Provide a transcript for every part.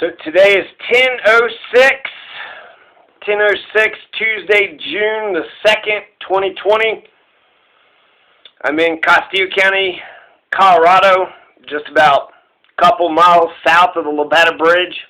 So today is 10:06 Tuesday, June the 2nd, 2020. I'm in Castillo County, Colorado, just about a couple miles south of the Labada Bridge.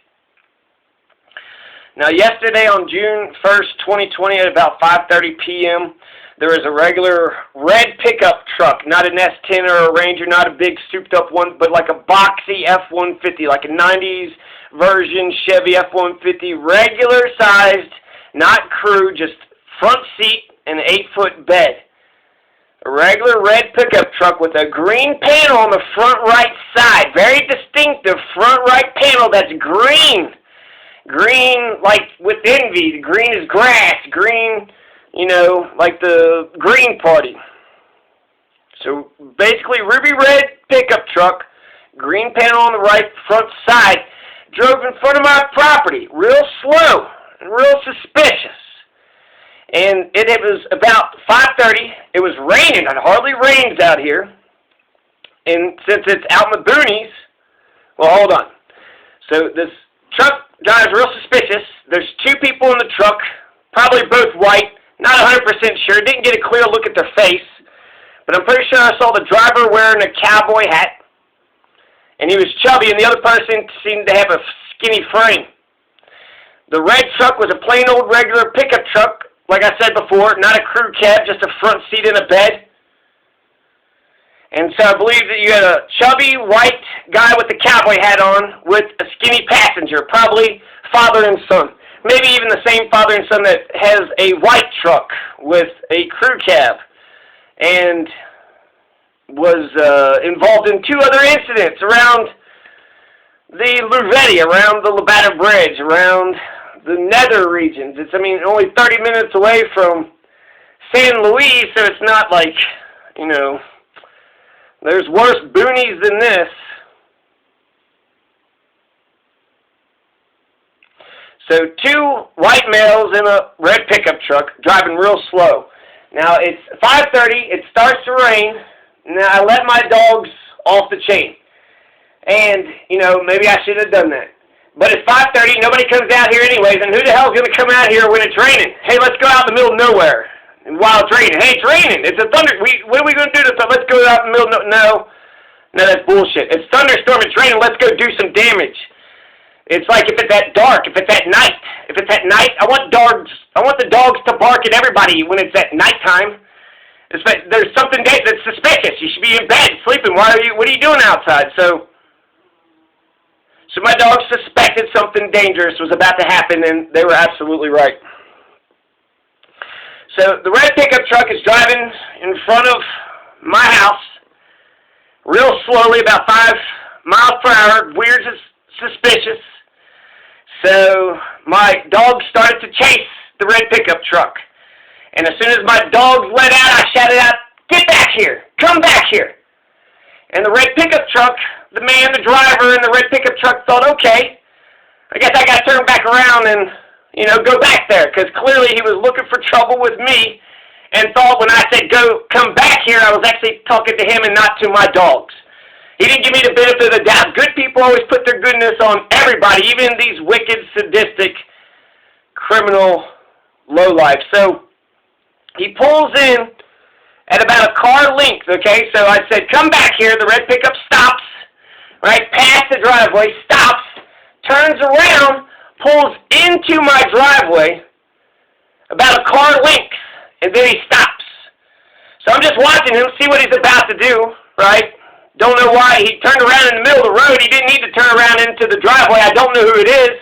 Now yesterday on June 1st, 2020 at about 5:30 p.m., there was a regular red pickup truck, not an S10 or a Ranger, not a big souped up one, but like a boxy F-150, like a 90s version Chevy F-150, regular sized, not crew, just front seat and an 8-foot bed. A regular red pickup truck with a green panel on the front right side. Very distinctive front right panel that's green. Green like with envy. Green is grass. Green, you know, like the Green Party. So basically ruby red pickup truck, green panel on the right front side, drove in front of my property real slow and real suspicious. And it was about 5:30. It was raining. It hardly rains out here. And since it's out in the boonies, well, hold on. So this truck drives real suspicious. There's two people in the truck, probably both white. Not 100% sure. Didn't get a clear look at their face. But I'm pretty sure I saw the driver wearing a cowboy hat. And he was chubby, and the other person seemed to have a skinny frame. The red truck was a plain old regular pickup truck. Like I said before, not a crew cab, just a front seat and a bed. And so I believe that you had a chubby white guy with a cowboy hat on with a skinny passenger, probably father and son. Maybe even the same father and son that has a white truck with a crew cab and was involved in two other incidents around the Luvetti, around the Labada Bridge, around the nether regions. It's, only 30 minutes away from San Luis, so it's not like, there's worse boonies than this. So two white males in a red pickup truck driving real slow. Now it's 5:30, it starts to rain. Now I let my dogs off the chain. And, maybe I should have done that. But it's 5:30, nobody comes out here anyways, and who the hell's going to come out here when it's raining? Hey, let's go out in the middle of nowhere while it's raining. Hey, it's raining. It's a thunder. What are we going to do? Let's go out in the middle of no, that's bullshit. It's thunderstorm, it's raining, let's go do some damage. It's like if it's at dark, if it's at night. If it's at night, I want the dogs to bark at everybody when it's at nighttime. There's something that's suspicious. You should be in bed sleeping. What are you doing outside? So my dogs suspected something dangerous was about to happen, and they were absolutely right. So the red pickup truck is driving in front of my house real slowly, about 5 miles per hour, weird, suspicious. So my dogs started to chase the red pickup truck. And as soon as my dogs let out, I shouted out, "Get back here! Come back here!" And the red pickup truck, the driver in the red pickup truck thought, okay, I guess I got to turn back around and, go back there. Because clearly he was looking for trouble with me and thought when I said, come back here, I was actually talking to him and not to my dogs. He didn't give me the benefit of the doubt. Good people always put their goodness on everybody, even these wicked, sadistic, criminal lowlifes. So he pulls in at about a car length, okay? So I said, come back here. The red pickup stops, right past the driveway, stops, turns around, pulls into my driveway about a car length, and then he stops. So I'm just watching him, see what he's about to do, right? Don't know why he turned around in the middle of the road. He didn't need to turn around into the driveway. I don't know who it is.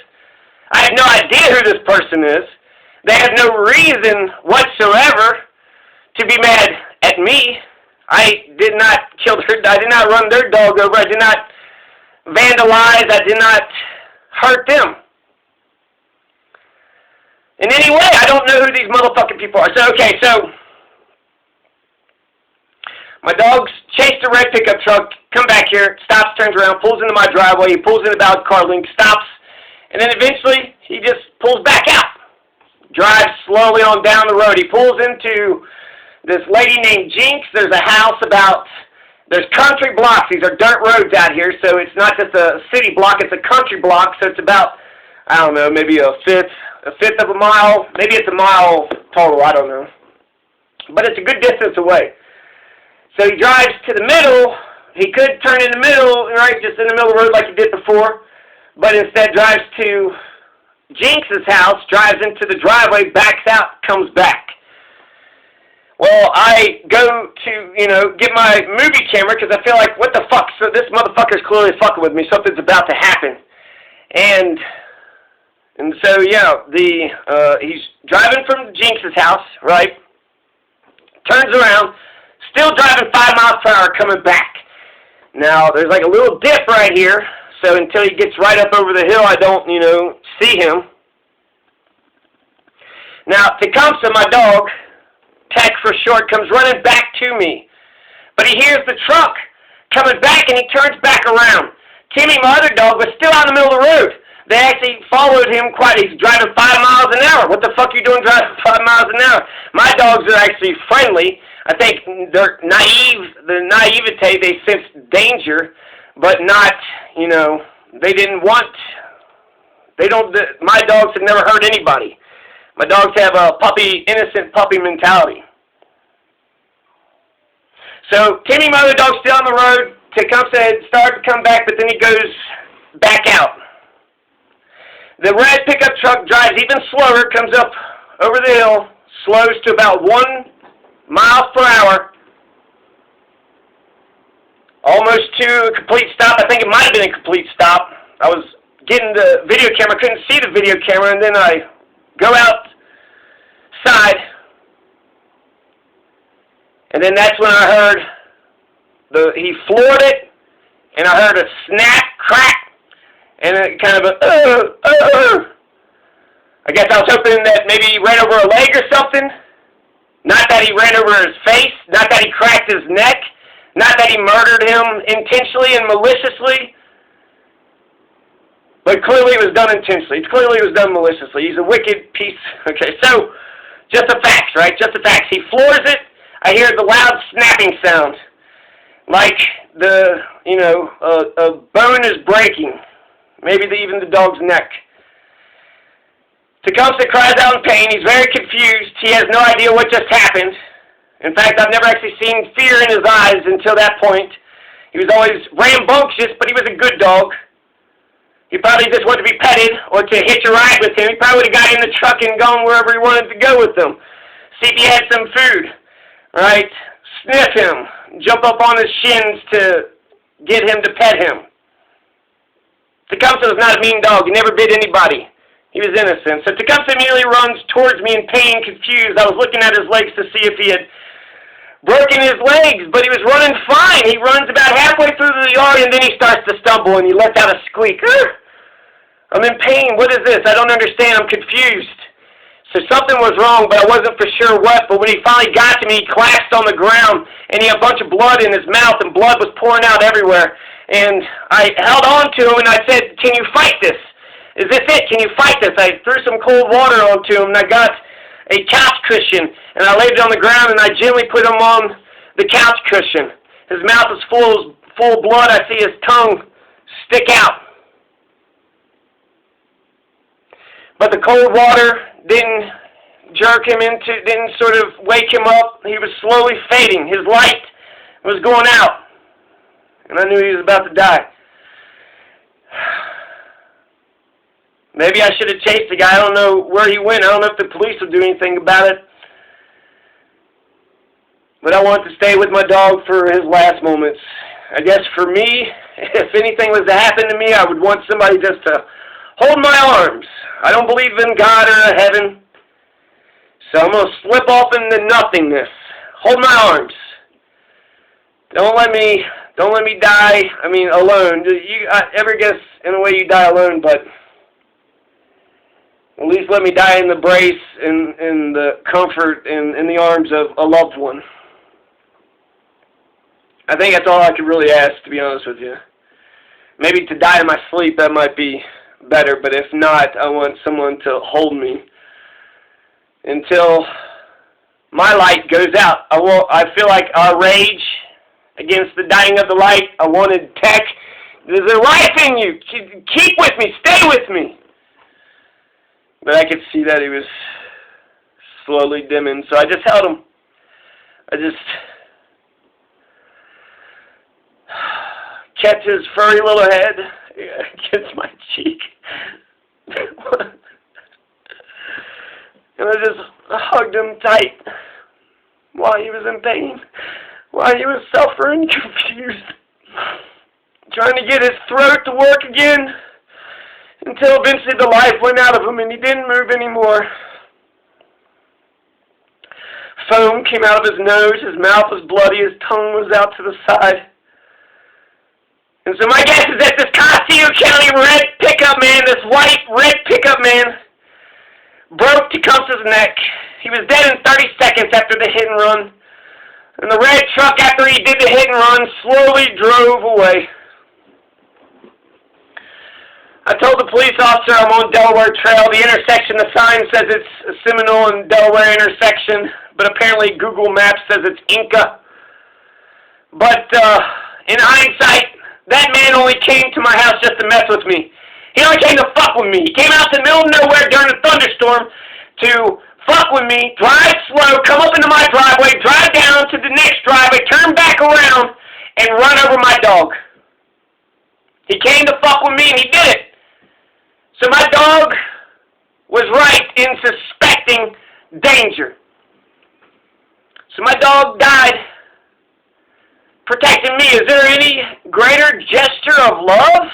I have no idea who this person is. They have no reason whatsoever to be mad at me. I did not kill I did not run their dog over. I did not vandalize. I did not hurt them in any way. I don't know who these motherfucking people are. So my dogs chase the red pickup truck, come back here, stops, turns around, pulls into my driveway. He pulls in about car length, stops, and then eventually he just pulls back out. Drives slowly on down the road. He pulls into this lady named Jinx. There's a house about There's country blocks. These are dirt roads out here, so it's not just a city block, it's a country block, so it's about, I don't know, maybe a fifth of a mile. Maybe it's a mile total, I don't know. But it's a good distance away. So he drives to the middle. He could turn in the middle, right, just in the middle of the road like he did before, but instead drives to Jinx's house, drives into the driveway, backs out, comes back. Well, I go to, get my movie camera because I feel like, what the fuck? So this motherfucker's clearly fucking with me. Something's about to happen. And so, yeah, he's driving from Jinx's house, right? Turns around, still driving 5 miles per hour coming back. Now, there's like a little dip right here, so until he gets right up over the hill, I don't, see him. Now, Tecumseh, my dog, Tech for short, comes running back to me. But he hears the truck coming back, and he turns back around. Timmy, my other dog, was still out in the middle of the road. They actually followed him he's driving 5 miles an hour. What the fuck are you doing driving 5 miles an hour? My dogs are actually friendly. I think they're naive, the naivete, they sense danger, but not, they didn't want, my dogs have never hurt anybody. My dogs have a innocent puppy mentality. So, Timmy, my other dog's still on the road. Tecumseh started to come back, but then he goes back out. The red pickup truck drives even slower, comes up over the hill, slows to about 1 mile per hour, almost to a complete stop. I think it might have been a complete stop. I was getting the video camera, couldn't see the video camera, and then I go outside, and then that's when I heard he floored it, and I heard a snap, crack, and a kind of a I guess I was hoping that maybe he ran over a leg or something. Not that he ran over his face, not that he cracked his neck, not that he murdered him intentionally and maliciously, but clearly it was done intentionally. Clearly it was done maliciously. He's a wicked piece. Okay, so just the facts, right? Just the facts. He floors it. I hear the loud snapping sound, like a bone is breaking. Maybe even the dog's neck. Tecumseh cries out in pain. He's very confused. He has no idea what just happened. In fact, I've never actually seen fear in his eyes until that point. He was always rambunctious, but he was a good dog. He probably just wanted to be petted or to hitch a ride with him. He probably would have got in the truck and gone wherever he wanted to go with him. See if he had some food, right? Sniff him. Jump up on his shins to get him to pet him. Tecumseh was not a mean dog. He never bit anybody. He was innocent. So Tecumseh immediately runs towards me in pain, confused. I was looking at his legs to see if he had broken his legs, but he was running fine. He runs about halfway through the yard, and then he starts to stumble, and he lets out a squeak. I'm in pain. What is this? I don't understand. I'm confused. So something was wrong, but I wasn't for sure what. But when he finally got to me, he collapsed on the ground, and he had a bunch of blood in his mouth, and blood was pouring out everywhere. And I held on to him, and I said, "Can you fight this? Is this it? Can you fight this?" I threw some cold water onto him, and I got a couch cushion, and I laid it on the ground, and I gently put him on the couch cushion. His mouth is full of blood. I see his tongue stick out. But the cold water didn't didn't sort of wake him up. He was slowly fading. His light was going out. And I knew he was about to die. Maybe I should have chased the guy. I don't know where he went. I don't know if the police will do anything about it. But I wanted to stay with my dog for his last moments. I guess for me, if anything was to happen to me, I would want somebody just to hold my arms. I don't believe in God or heaven. So I'm going to slip off into nothingness. Hold my arms. Don't let me die, alone. I ever guess in a way you die alone, but at least let me die in the brace, in the comfort, in the arms of a loved one. I think that's all I could really ask, to be honest with you. Maybe to die in my sleep, that might be better, but if not, I want someone to hold me until my light goes out. I feel like our rage against the dying of the light. I wanted tech. There's a life in you. Keep with me. Stay with me. But I could see that he was slowly dimming, so I just held him. I just kept his furry little head against my cheek. And I just hugged him tight while he was in pain, while he was suffering, confused, trying to get his throat to work again, until eventually the life went out of him and he didn't move anymore. Foam came out of his nose, his mouth was bloody, his tongue was out to the side. And so my guess is that this Costello County red pickup man, this white red pickup man, broke Tecumseh's neck. He was dead in 30 seconds after the hit and run. And the red truck, after he did the hit and run, slowly drove away. I told the police officer I'm on Delaware Trail. The intersection, the sign says it's a Seminole and Delaware intersection, but apparently Google Maps says it's Inca. But in hindsight, that man only came to my house just to mess with me. He only came to fuck with me. He came out to the middle of nowhere during a thunderstorm to fuck with me, drive slow, come up into my driveway, drive down to the next driveway, turn back around, and run over my dog. He came to fuck with me, and he did it. So my dog was right in suspecting danger. So my dog died protecting me. Is there any greater gesture of love?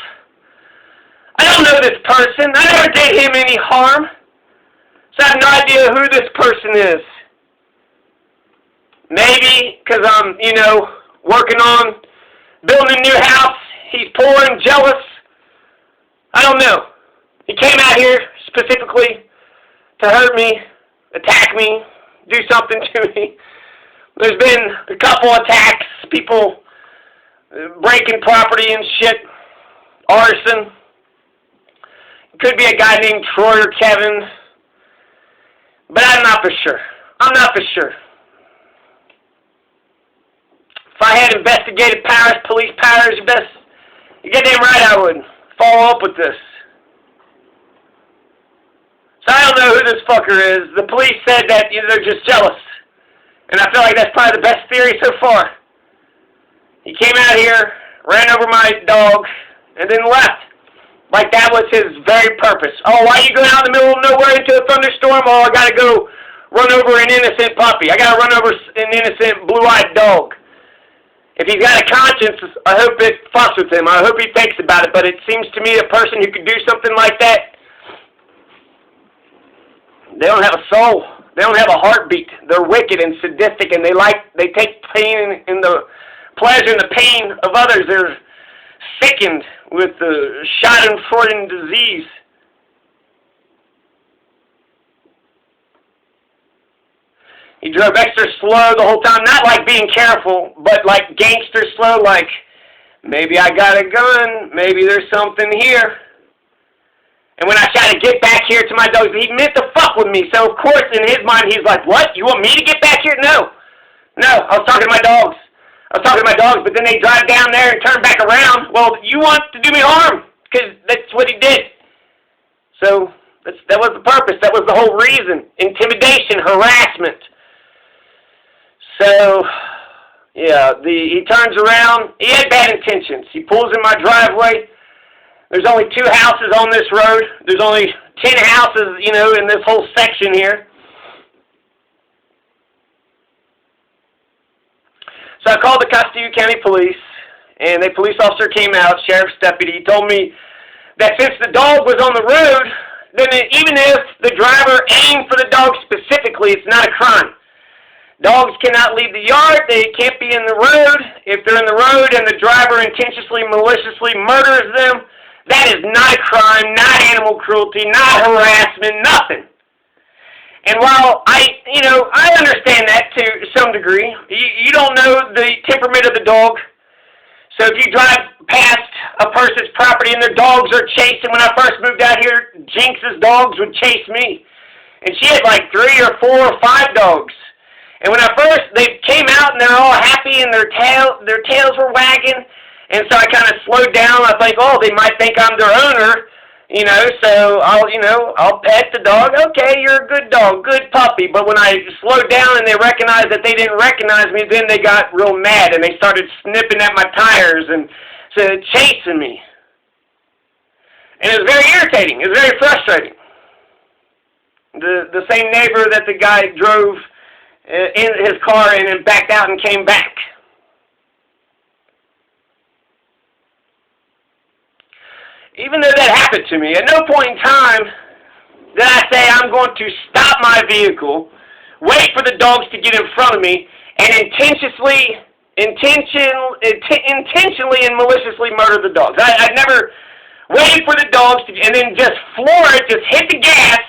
I don't know this person. I never did him any harm. So I have no idea who this person is. Maybe because I'm, working on building a new house. He's poor and jealous. I don't know. He came out here specifically to hurt me, attack me, do something to me. There's been a couple attacks, people breaking property and shit, arson. It could be a guy named Troy or Kevin, but I'm not for sure. I'm not for sure. If I had investigative powers, police powers, you get damn right I would follow up with this. So I don't know who this fucker is. The police said that they're just jealous. And I feel like that's probably the best theory so far. He came out here, ran over my dog, and then left. Like that was his very purpose. Oh, why are you going out in the middle of nowhere into a thunderstorm? Oh, I gotta go run over an innocent puppy. I gotta run over an innocent blue-eyed dog. If he's got a conscience, I hope it fucks with him. I hope he thinks about it. But it seems to me a person who could do something like that, they don't have a soul. They don't have a heartbeat. They're wicked and sadistic, and they take pain in the pleasure and the pain of others. They're sickened with the Schadenfreude disease. He drove extra slow the whole time, not like being careful, but like gangster slow, like maybe I got a gun, maybe there's something here. And when I tried to get back here to my dogs, he meant to fuck with me. So, of course, in his mind, he's like, what? You want me to get back here? No. No, I was talking to my dogs. But then they drive down there and turn back around. Well, you want to do me harm, because that's what he did. So, that was the purpose. That was the whole reason. Intimidation, harassment. So, yeah, he turns around. He had bad intentions. He pulls in my driveway. There's only 2 houses on this road. There's only 10 houses, in this whole section here. So I called the Costello County Police, and a police officer came out, sheriff's deputy. He told me that since the dog was on the road, then even if the driver aimed for the dog specifically, it's not a crime. Dogs cannot leave the yard. They can't be in the road. If they're in the road and the driver intentionally, maliciously murders them, that is not a crime, not animal cruelty, not harassment, nothing. And while I understand that to some degree, you don't know the temperament of the dog. So if you drive past a person's property and their dogs are chasing, when I first moved out here, Jinx's dogs would chase me. And she had like 3 or 4 or 5 dogs. And when they came out and they're all happy and their tails were wagging, and so I kind of slowed down. I think, oh, they might think I'm their owner, so I'll pet the dog. Okay, you're a good dog, good puppy. But when I slowed down and they recognized that they didn't recognize me, then they got real mad and they started snipping at my tires and chasing me. And it was very irritating. It was very frustrating. The same neighbor that the guy drove in his car and then backed out and came back. Even though that happened to me, at no point in time did I say I'm going to stop my vehicle, wait for the dogs to get in front of me, and intentionally and maliciously murder the dogs. I never waited for the dogs to, and then just floor it, just hit the gas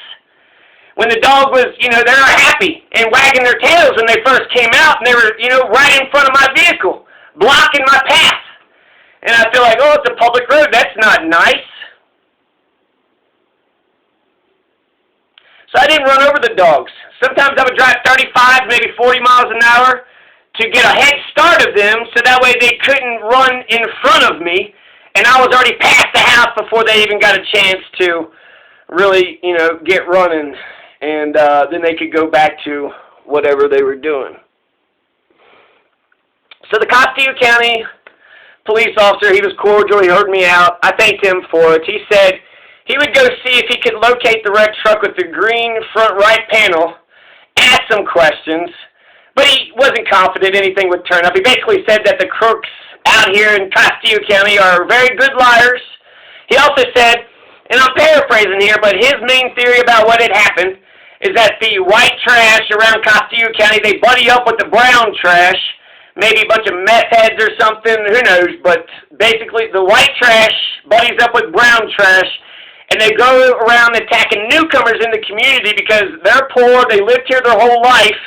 when the dog was, they were happy and wagging their tails when they first came out, and they were, right in front of my vehicle, blocking my path. And I feel like, oh, it's a public road. That's not nice. So I didn't run over the dogs. Sometimes I would drive 35, maybe 40 miles an hour to get a head start of them so that way they couldn't run in front of me. And I was already past the house before they even got a chance to really, get running. And then they could go back to whatever they were doing. So the Castillo County police officer, he was cordial, he heard me out. I thanked him for it. He said he would go see if he could locate the wrecked truck with the green front right panel, ask some questions, but he wasn't confident anything would turn up. He basically said that the crooks out here in Castillo County are very good liars. He also said, and I'm paraphrasing here, but his main theory about what had happened is that the white trash around Castillo County, they buddy up with the brown trash, maybe a bunch of meth heads or something, who knows, but basically the white trash buddies up with brown trash, and they go around attacking newcomers in the community because they're poor, they lived here their whole life,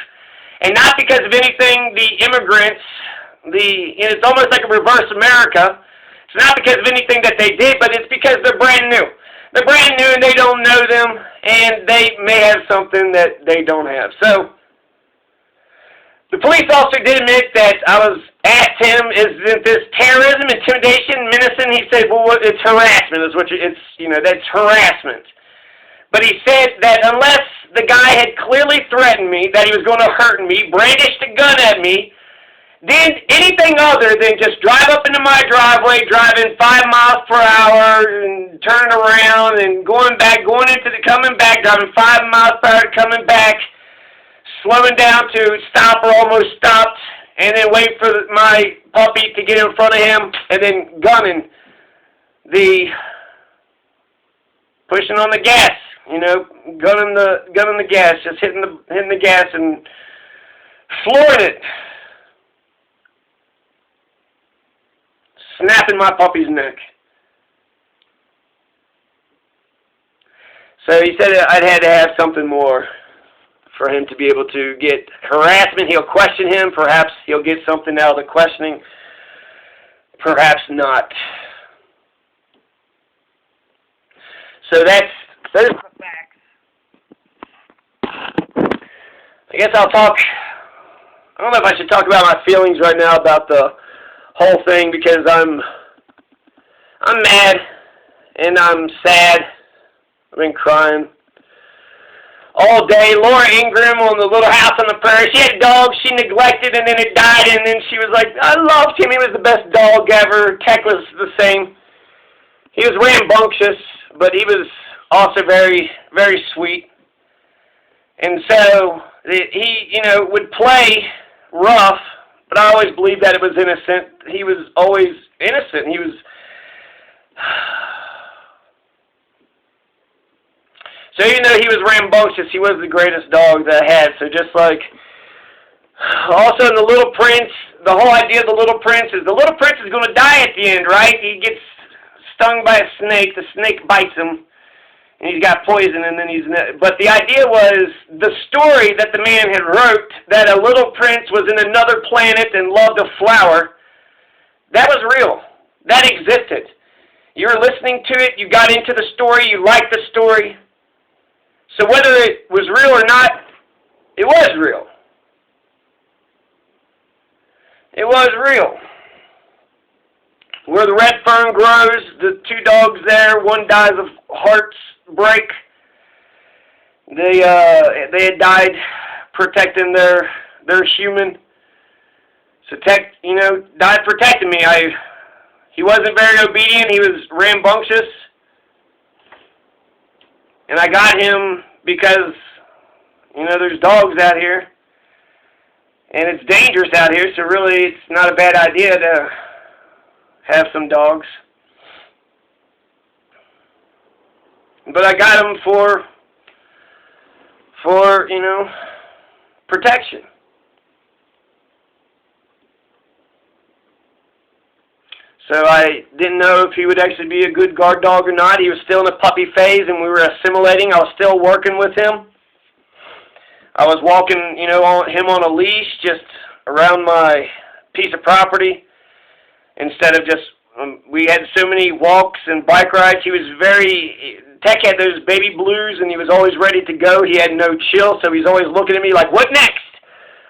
and not because of anything the immigrants, it's almost like a reverse America. It's not because of anything that they did, but it's because they're brand new. They're brand new and they don't know them, and they may have something that they don't have. So the police officer did admit that asked him, isn't this terrorism, intimidation, menacing? He said, well, it's harassment, that's harassment. But he said that unless the guy had clearly threatened me, that he was going to hurt me, brandished a gun at me, then anything other than just drive up into my driveway, driving 5 miles per hour, and turning around, and coming back, driving 5 miles per hour, coming back, slowing down to stop or almost stopped, and then wait for my puppy to get in front of him, and then gunning pushing on the gas, gunning the gas, just hitting the gas and flooring it, snapping my puppy's neck. So he said I'd had to have something more for him to be able to get harassment. He'll question him. Perhaps he'll get something out of the questioning. Perhaps not. So those are the facts. I guess I'll talk. I don't know if I should talk about my feelings right now about the whole thing because I'm mad and I'm sad. I've been crying all day. Laura Ingram on the Little House on the Prairie. She had dogs she neglected, and then it died, and then she was like, I loved him. He was the best dog ever. Tech was the same. He was rambunctious, but he was also very, very sweet. And so he, would play rough, but I always believed that it was innocent. He was always innocent. He was... So even though he was rambunctious, he was the greatest dog that I had. So just like, also in The Little Prince, the whole idea of The Little Prince is going to die at the end, right? He gets stung by a snake, the snake bites him, and he's got poison, and then but the idea was, the story that the man had wrote, that a little prince was in another planet and loved a flower, that was real. That existed. You were listening to it, you got into the story, you liked the story. So whether it was real or not, it was real. It was real. Where the red fern grows, the two dogs there, one dies of heartbreak. They had died protecting their human. So died protecting me. He wasn't very obedient. He was rambunctious. And I got him because, there's dogs out here. And it's dangerous out here, so really it's not a bad idea to have some dogs. But I got him for protection. So I didn't know if he would actually be a good guard dog or not. He was still in the puppy phase, and we were assimilating. I was still working with him. I was walking, him on a leash just around my piece of property instead of just, we had so many walks and bike rides. Tech had those baby blues, and he was always ready to go. He had no chill, so he's always looking at me like, what next?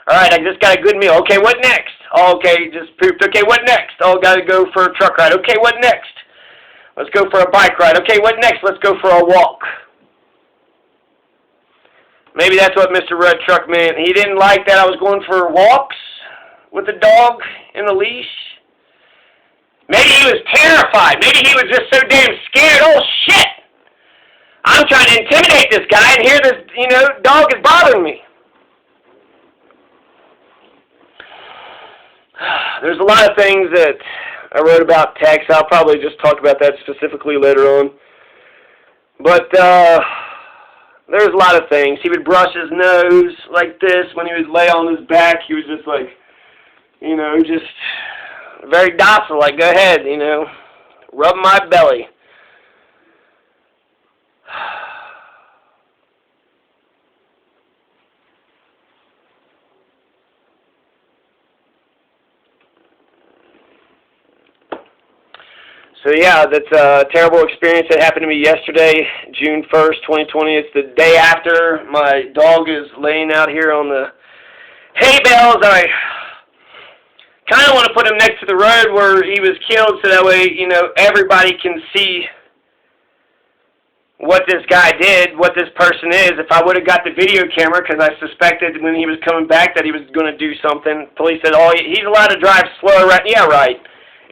All right, I just got a good meal. Okay, what next? Oh, okay, just pooped. Okay, what next? Oh, got to go for a truck ride. Okay, what next? Let's go for a bike ride. Okay, what next? Let's go for a walk. Maybe that's what Mr. Red Truck meant. He didn't like that I was going for walks with the dog in the leash. Maybe he was terrified. Maybe he was just so damn scared. Oh, shit! I'm trying to intimidate this guy, and here this, dog is bothering me. There's a lot of things that I wrote about Tex. I'll probably just talk about that specifically later on. But there was a lot of things. He would brush his nose like this when he would lay on his back. He was just like, just very docile, like, go ahead, rub my belly. So yeah, that's a terrible experience that happened to me yesterday, June 1st, 2020. It's the day after my dog is laying out here on the hay bales. I kind of want to put him next to the road where he was killed so that way, everybody can see what this guy did, what this person is. If I would have got the video camera, because I suspected when he was coming back that he was going to do something, police said, oh, he's allowed to drive slow around. Yeah, right.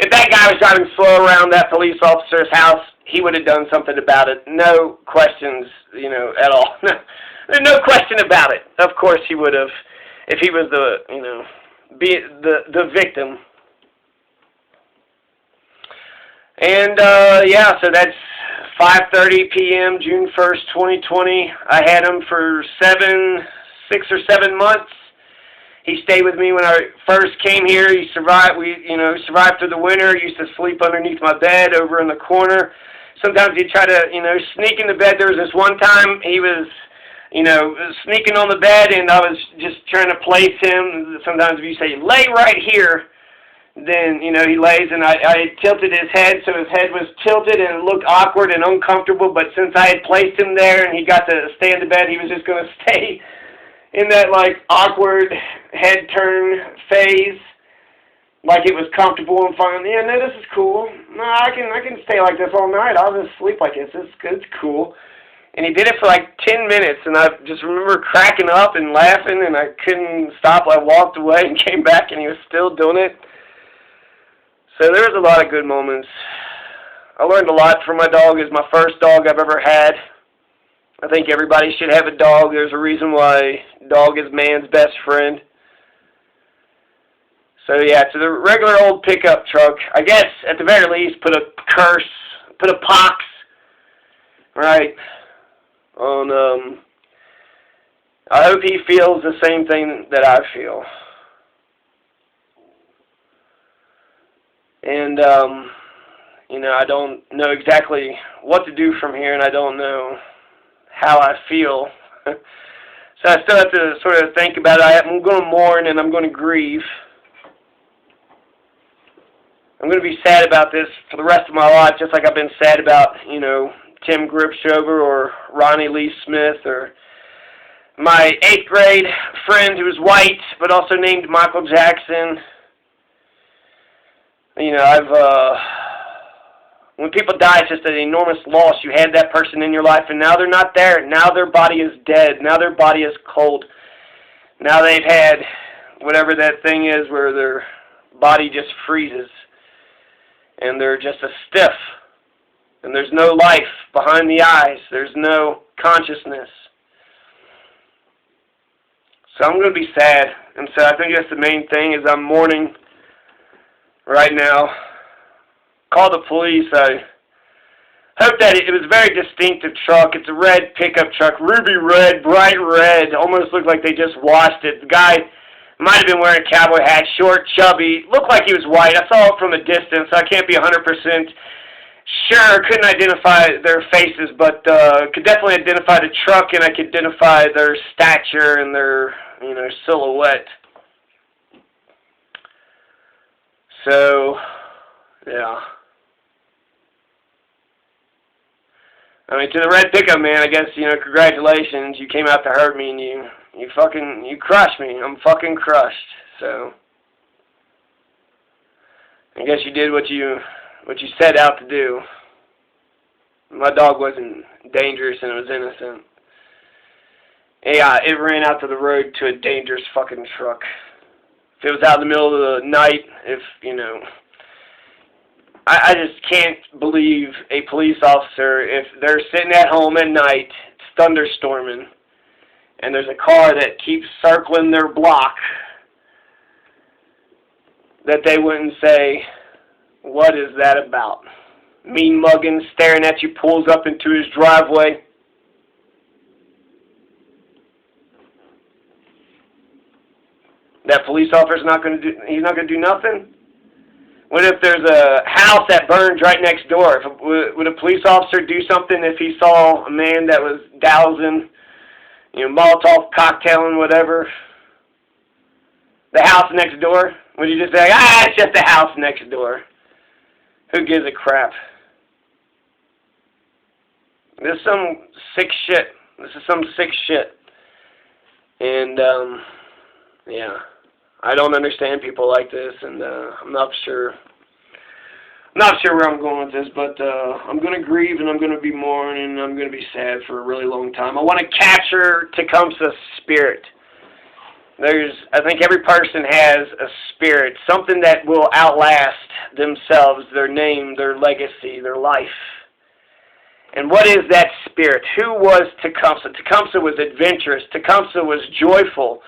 If that guy was driving slow around that police officer's house, he would have done something about it. No questions, at all. There's no question about it. Of course he would have, if he was the victim. And, yeah, so that's 5:30 p.m., June 1st, 2020. I had him for 6 or 7 months. He stayed with me when I first came here. He survived. We, survived through the winter. He used to sleep underneath my bed over in the corner. Sometimes he'd try to, sneak in the bed. There was this one time he was, sneaking on the bed, and I was just trying to place him. Sometimes if you say, lay right here, then, he lays, and I tilted his head, so his head was tilted, and it looked awkward and uncomfortable, but since I had placed him there and he got to stay in the bed, he was just going to stay in that, awkward head turn phase, like it was comfortable and fun. Yeah, no, this is cool. No, I can stay like this all night. I'll just sleep like this. It's good. It's cool. And he did it for 10 minutes, and I just remember cracking up and laughing, and I couldn't stop. I walked away and came back, and he was still doing it. So there was a lot of good moments. I learned a lot from my dog. It was my first dog I've ever had. I think everybody should have a dog. There's a reason why dog is man's best friend. So yeah, to the regular old pickup truck, I guess at the very least put a pox, right, on, I hope he feels the same thing that I feel. And, I don't know exactly what to do from here, and I don't know how I feel. So I still have to sort of think about it. I'm going to mourn and I'm going to grieve. I'm going to be sad about this for the rest of my life, just like I've been sad about, Tim Gripshover or Ronnie Lee Smith or my 8th grade friend who was white but also named Michael Jackson. you know, when people die, it's just an enormous loss. You had that person in your life, and now they're not there. Now their body is dead. Now their body is cold. Now they've had whatever that thing is where their body just freezes, and they're just a stiff, and there's no life behind the eyes. There's no consciousness. So I'm going to be sad, and so I think that's the main thing is I'm mourning right now. Call the police. I hope that it was a very distinctive truck. It's a red pickup truck, ruby red, bright red. Almost looked like they just washed it. The guy might have been wearing a cowboy hat, short, chubby. Looked like he was white. I saw it from a distance, so I can't be 100% sure. Couldn't identify their faces, but could definitely identify the truck, and I could identify their stature and their, you know, silhouette. So, yeah. I mean, to the red pickup man, I guess, you know, congratulations. You came out to hurt me, and you crushed me. I'm fucking crushed. So, I guess you did what you set out to do. My dog wasn't dangerous, and it was innocent. Yeah, it ran out to the road to a dangerous fucking truck. If it was out in the middle of the night, if, you know, I just can't believe a police officer, if they're sitting at home at night, it's thunderstorming, and there's a car that keeps circling their block, that they wouldn't say, what is that about? Mean mugging, staring at you, pulls up into his driveway. That police officer's not going to do, he's not going to do nothing? What if there's a house that burns right next door? Would a police officer do something if he saw a man that was dousing, you know, Molotov cocktailing, whatever? The house next door? Would you just say, it's just the house next door? Who gives a crap? This is some sick shit. This is some sick shit. And, yeah. I don't understand people like this, and I'm not sure where I'm going with this, but I'm going to grieve, and I'm going to be mourning, and I'm going to be sad for a really long time. I want to capture Tecumseh's spirit. I think every person has a spirit, something that will outlast themselves, their name, their legacy, their life. And what is that spirit? Who was Tecumseh? Tecumseh was adventurous. Tecumseh was joyful.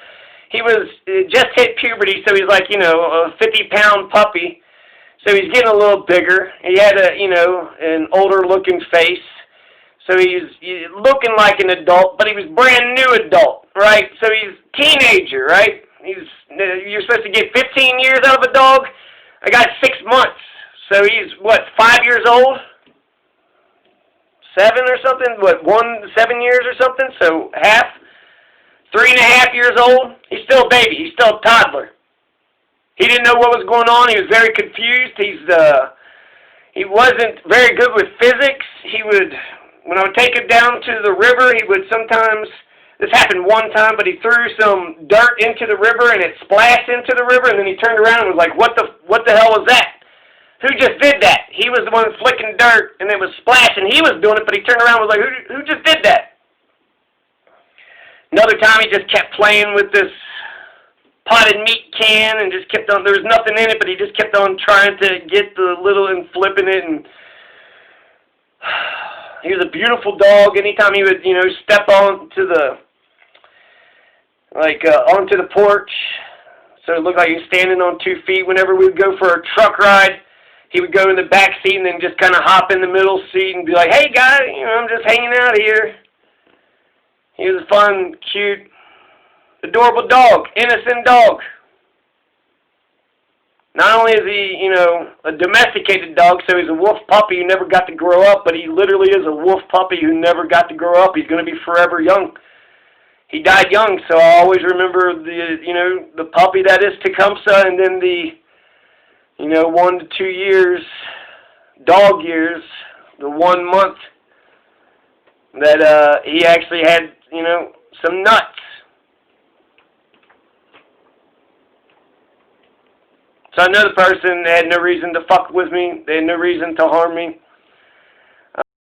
He was just hit puberty, so he's like, you know, a 50-pound puppy. So he's getting a little bigger. He had an older-looking face. So he's looking like an adult, but he was brand new adult, right? So he's teenager, right? You're supposed to get 15 years out of a dog. I got 6 months. So he's, 5 years old? 7 or something? 7 years or something? So half? 3.5 years old? He's still a baby. He's still a toddler. He didn't know what was going on. He was very confused. He wasn't very good with physics. When I would take him down to the river, he would sometimes, this happened one time, but he threw some dirt into the river and it splashed into the river, and then he turned around and was like, what the hell was that? Who just did that? He was the one flicking dirt, and it was splashing. He was doing it, but he turned around and was like, who just did that? Another time he just kept playing with this potted meat can and just kept on, there was nothing in it, but he just kept on trying to get the little and flipping it, and he was a beautiful dog. Anytime he would, step onto the, onto the porch, so it looked like he was standing on 2 feet. Whenever we would go for a truck ride, he would go in the back seat and then just kind of hop in the middle seat and be like, hey, guy, I'm just hanging out here. He was a fun, cute, adorable dog, innocent dog. Not only is he, a domesticated dog, so he's a wolf puppy who never got to grow up, but he literally is a wolf puppy who never got to grow up. He's going to be forever young. He died young, so I always remember the puppy that is Tecumseh, and then the, 1 to 2 years, dog years, the 1 month that he actually had, some nuts. So I know the person, they had no reason to fuck with me. They had no reason to harm me.